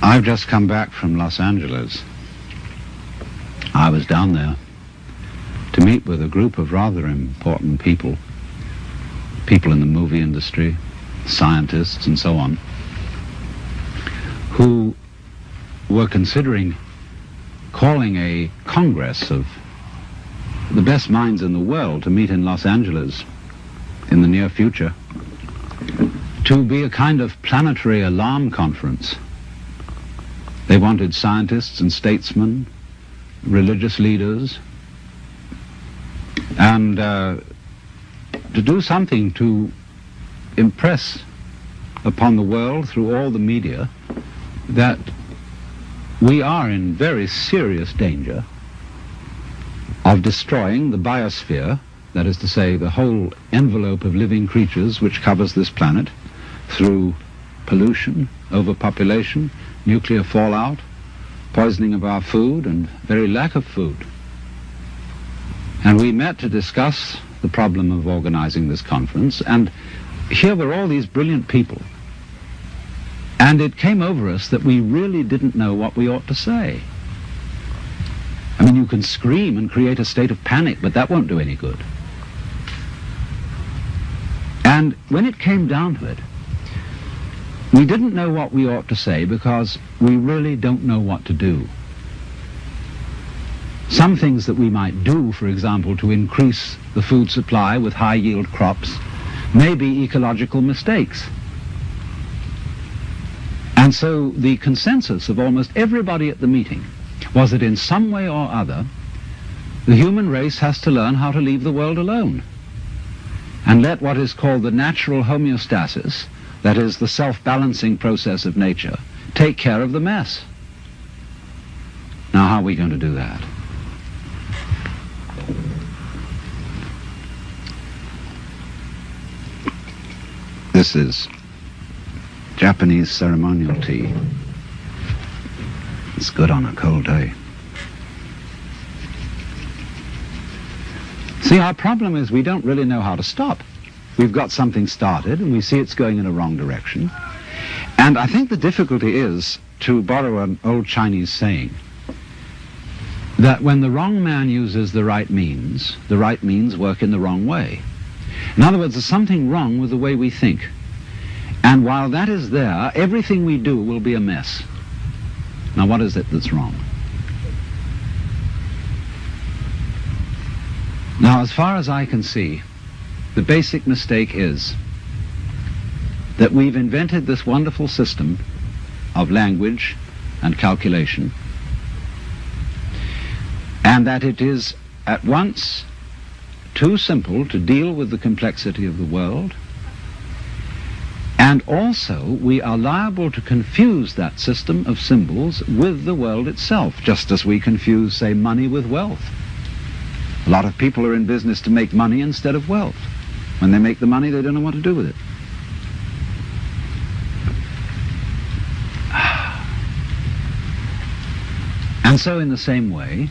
I've just come back from Los Angeles. I was down there to meet with a group of rather important people, people in the movie industry, scientists and so on, who were considering calling a congress of the best minds in the world to meet in Los Angeles in the near future, to be a kind of planetary alarm conference. They wanted scientists and statesmen, religious leaders, and to do something to impress upon the world through all the media that we are in very serious danger of destroying the biosphere, that is to say, the whole envelope of living creatures which covers this planet, through pollution, overpopulation, nuclear fallout, poisoning of our food, and very lack of food. And we met to discuss the problem of organizing this conference, and here were all these brilliant people. And it came over us that we really didn't know what we ought to say. I mean, you can scream and create a state of panic, but that won't do any good. And when it came down to it, we didn't know what we ought to say because we really don't know what to do. Some things that we might do, for example, to increase the food supply with high-yield crops, may be ecological mistakes. And so the consensus of almost everybody at the meeting was that in some way or other, the human race has to learn how to leave the world alone and let what is called the natural homeostasis, that is the self-balancing process of nature, take care of the mess. Now, how are we going to do that? This is Japanese ceremonial tea. It's good on a cold day. See, our problem is we don't really know how to stop. We've got something started and we see it's going in a wrong direction. And I think the difficulty is, to borrow an old Chinese saying, that when the wrong man uses the right means work in the wrong way. In other words, there's something wrong with the way we think. And while that is there, everything we do will be a mess. Now, what is it that's wrong? Now, as far as I can see, the basic mistake is that we've invented this wonderful system of language and calculation, and that it is at once too simple to deal with the complexity of the world, and also we are liable to confuse that system of symbols with the world itself, just as we confuse, say, money with wealth. A lot of people are in business to make money instead of wealth. When they make the money, they don't know what to do with it. And so in the same way,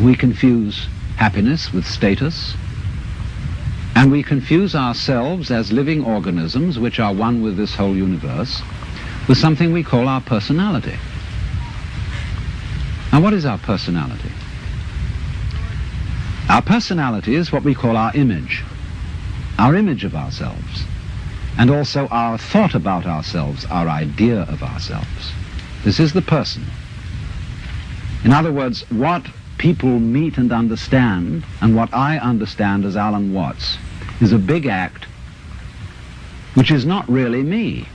we confuse happiness with status, and we confuse ourselves as living organisms which are one with this whole universe with something we call our personality. Now, what is our personality? Our personality is what we call our image of ourselves, and also our thought about ourselves, our idea of ourselves. This is the person. In other words, what people meet and understand, and what I understand as Alan Watts, is a big act which is not really me.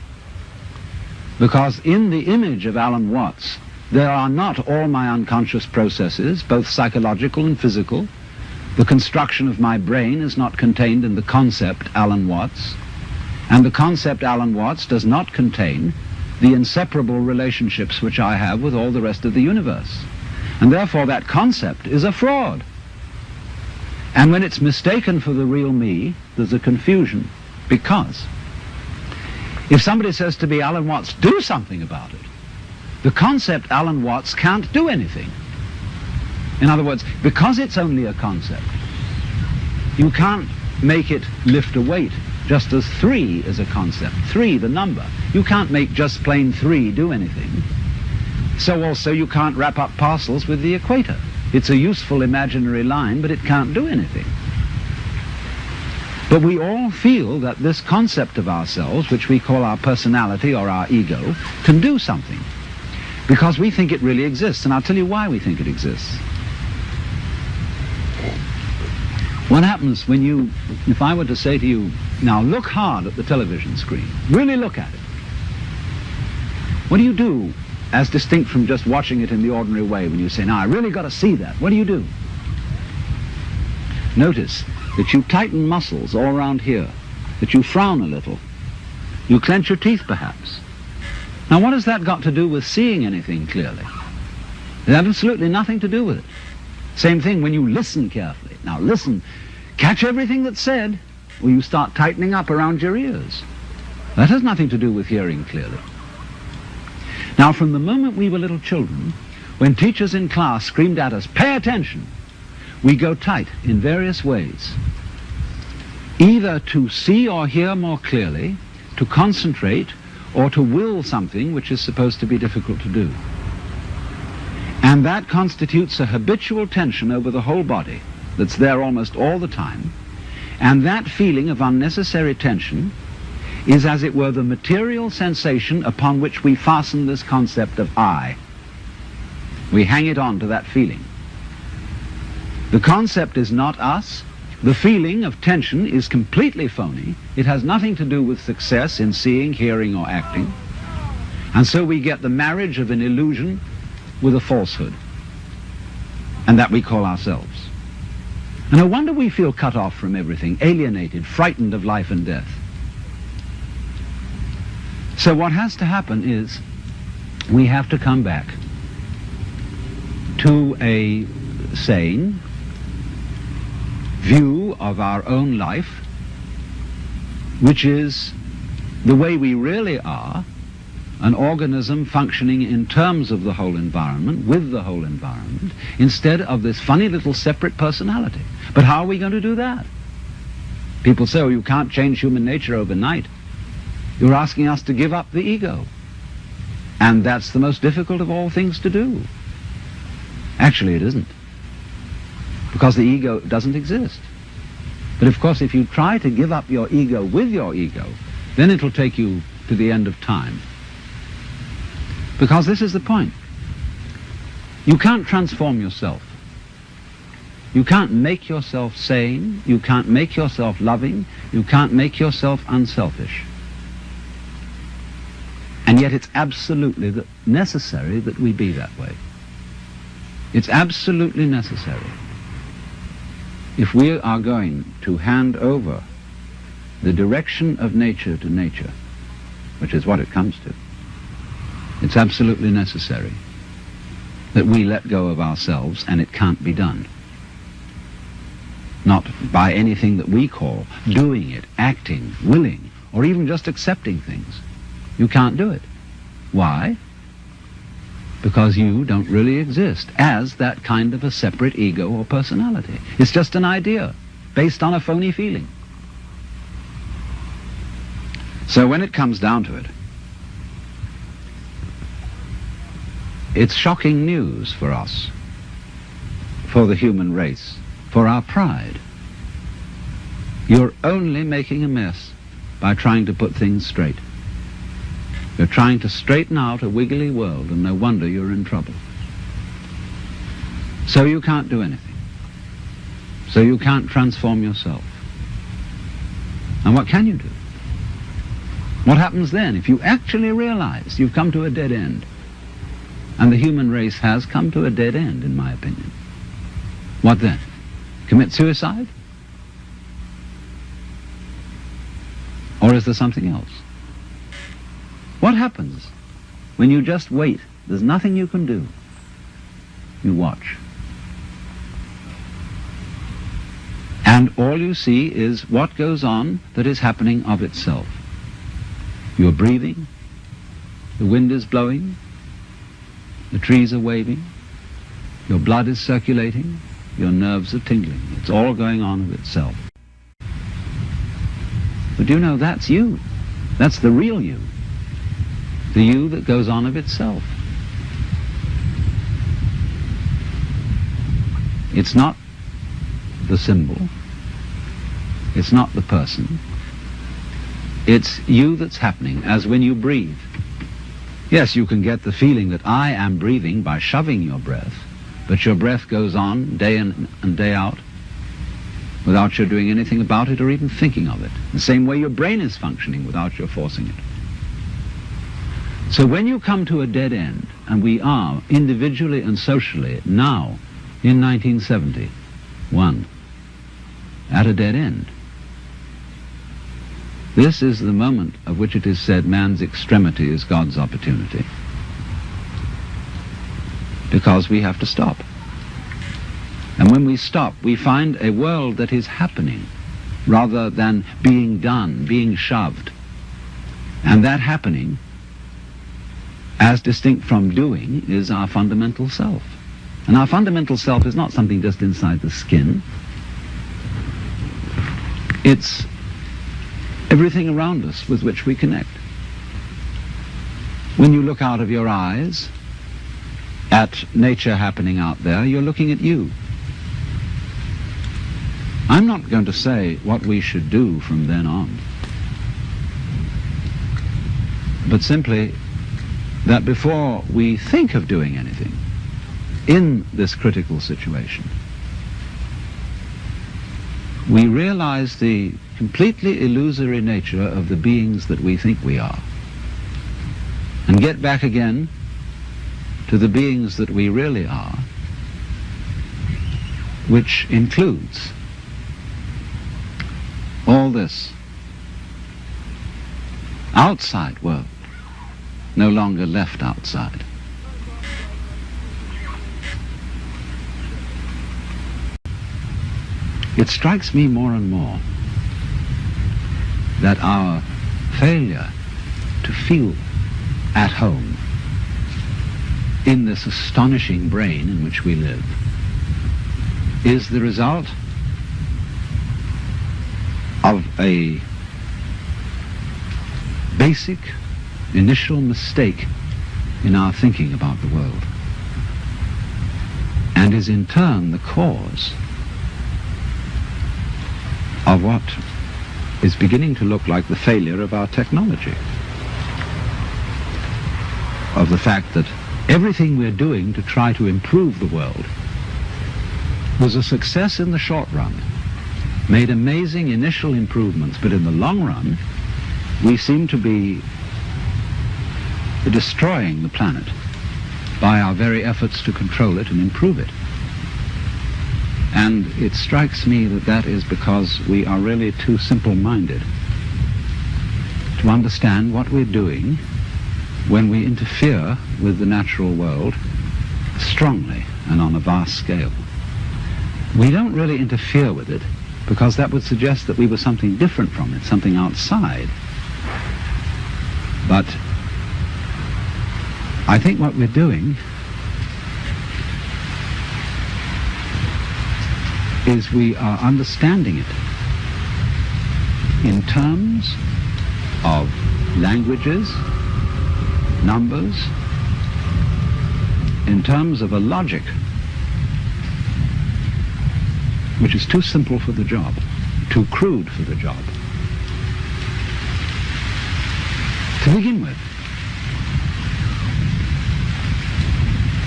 Because in the image of Alan Watts, there are not all my unconscious processes, both psychological and physical. The construction of my brain is not contained in the concept Alan Watts, and the concept Alan Watts does not contain the inseparable relationships which I have with all the rest of the universe. And therefore that concept is a fraud. And when it's mistaken for the real me, there's a confusion. Because if somebody says to me, Alan Watts, do something about it, the concept Alan Watts can't do anything. In other words, because it's only a concept, you can't make it lift a weight just as 3 is a concept. 3, the number. You can't make just plain 3 do anything. So also you can't wrap up parcels with the equator. It's a useful imaginary line, but it can't do anything. But we all feel that this concept of ourselves, which we call our personality or our ego, can do something. Because we think it really exists, and I'll tell you why we think it exists. What happens when you, if I were to say to you, now look hard at the television screen, really look at it. What do you do as distinct from just watching it in the ordinary way when you say, now I really got to see that? What do you do? Notice that you tighten muscles all around here, that you frown a little, you clench your teeth perhaps. Now what has that got to do with seeing anything clearly? It has absolutely nothing to do with it. Same thing when you listen carefully. Now listen, catch everything that's said, or you start tightening up around your ears. That has nothing to do with hearing clearly. Now from the moment we were little children, when teachers in class screamed at us, pay attention, we go tight in various ways. Either to see or hear more clearly, to concentrate, or to will something which is supposed to be difficult to do. And that constitutes a habitual tension over the whole body that's there almost all the time. And that feeling of unnecessary tension is, as it were, the material sensation upon which we fasten this concept of I. We hang it on to that feeling. The concept is not us. The feeling of tension is completely phony. It has nothing to do with success in seeing, hearing, or acting. And so we get the marriage of an illusion with a falsehood, and that we call ourselves. And no wonder we feel cut off from everything, alienated, frightened of life and death. So what has to happen is we have to come back to a sane view of our own life, which is the way we really are, an organism functioning in terms of the whole environment, with the whole environment, instead of this funny little separate personality. But how are we going to do that? People say, oh, you can't change human nature overnight. You're asking us to give up the ego. And that's the most difficult of all things to do. Actually, it isn't. Because the ego doesn't exist. But of course, if you try to give up your ego with your ego, then it'll take you to the end of time. Because this is the point. You can't transform yourself. You can't make yourself sane. You can't make yourself loving. You can't make yourself unselfish. And yet it's absolutely necessary that we be that way. It's absolutely necessary. If we are going to hand over the direction of nature to nature, which is what it comes to, it's absolutely necessary that we let go of ourselves, and it can't be done. Not by anything that we call doing it, acting, willing, or even just accepting things. You can't do it. Why? Because you don't really exist as that kind of a separate ego or personality. It's just an idea based on a phony feeling. So when it comes down to it, it's shocking news for us, for the human race, for our pride. You're only making a mess by trying to put things straight. You're trying to straighten out a wiggly world, and no wonder you're in trouble. So you can't do anything. So you can't transform yourself. And what can you do? What happens then if you actually realize you've come to a dead end? And the human race has come to a dead end, in my opinion. What then? Commit suicide? Or is there something else? What happens when you just wait? There's nothing you can do. You watch. And all you see is what goes on that is happening of itself. You're breathing, the wind is blowing, the trees are waving, your blood is circulating, your nerves are tingling. It's all going on of itself. But you know, that's you. That's the real you. The you that goes on of itself. It's not the symbol. It's not the person. It's you that's happening, as when you breathe. Yes, you can get the feeling that I am breathing by shoving your breath, but your breath goes on day in and day out without your doing anything about it or even thinking of it. The same way your brain is functioning without your forcing it. So when you come to a dead end, and we are individually and socially now in 1971 at a dead end, this is the moment of which it is said man's extremity is God's opportunity. Because we have to stop. And when we stop, we find a world that is happening rather than being done, being shoved. And that happening, as distinct from doing, is our fundamental self. And our fundamental self is not something just inside the skin. It's everything around us with which we connect. When you look out of your eyes at nature happening out there, you're looking at you. I'm not going to say what we should do from then on, but simply that before we think of doing anything in this critical situation, we realize the completely illusory nature of the beings that we think we are, and get back again to the beings that we really are, which includes all this outside world, no longer left outside. It strikes me more and more that our failure to feel at home in this astonishing brain in which we live is the result of a basic initial mistake in our thinking about the world, and is in turn the cause of what is beginning to look like the failure of our technology, of the fact that everything we're doing to try to improve the world was a success in the short run, made amazing initial improvements, but in the long run we seem to be destroying the planet by our very efforts to control it and improve it. And it strikes me that that is because we are really too simple-minded to understand what we're doing when we interfere with the natural world strongly and on a vast scale. We don't really interfere with it because that would suggest that we were something different from it, something outside. But I think what we're doing is we are understanding it in terms of languages, numbers, in terms of a logic which is too simple for the job, too crude for the job. To begin with,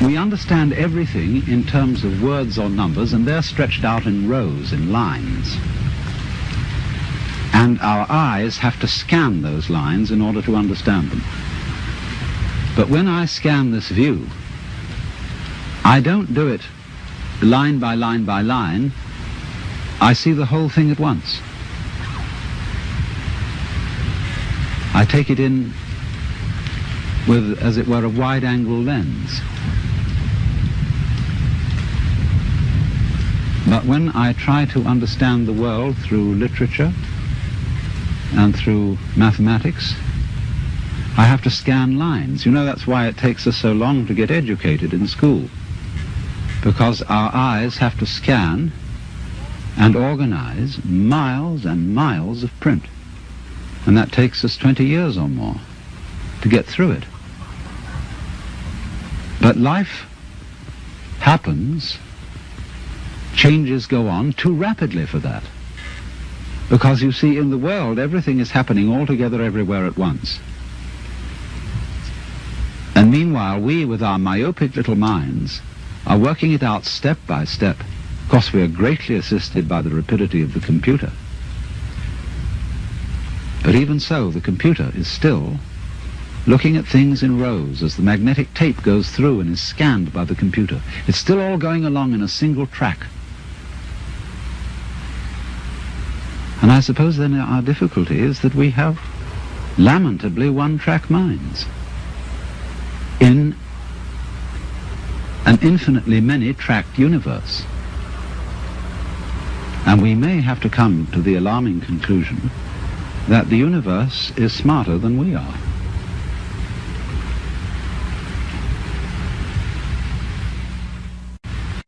we understand everything in terms of words or numbers, and they're stretched out in rows, in lines. And our eyes have to scan those lines in order to understand them. But when I scan this view, I don't do it line by line by line. I see the whole thing at once. I take it in with, as it were, a wide-angle lens. But when I try to understand the world through literature and through mathematics, I have to scan lines. You know, that's why it takes us so long to get educated in school, because our eyes have to scan and organize miles and miles of print. And that takes us 20 years or more to get through it. But life happens, changes go on too rapidly for that. Because you see, in the world, everything is happening all together everywhere at once. And meanwhile, we, with our myopic little minds, are working it out step by step. Of course, we are greatly assisted by the rapidity of the computer. But even so, the computer is still looking at things in rows as the magnetic tape goes through and is scanned by the computer. It's still all going along in a single track. And I suppose then our difficulty is that we have lamentably one-track minds in an infinitely many-tracked universe. And we may have to come to the alarming conclusion that the universe is smarter than we are.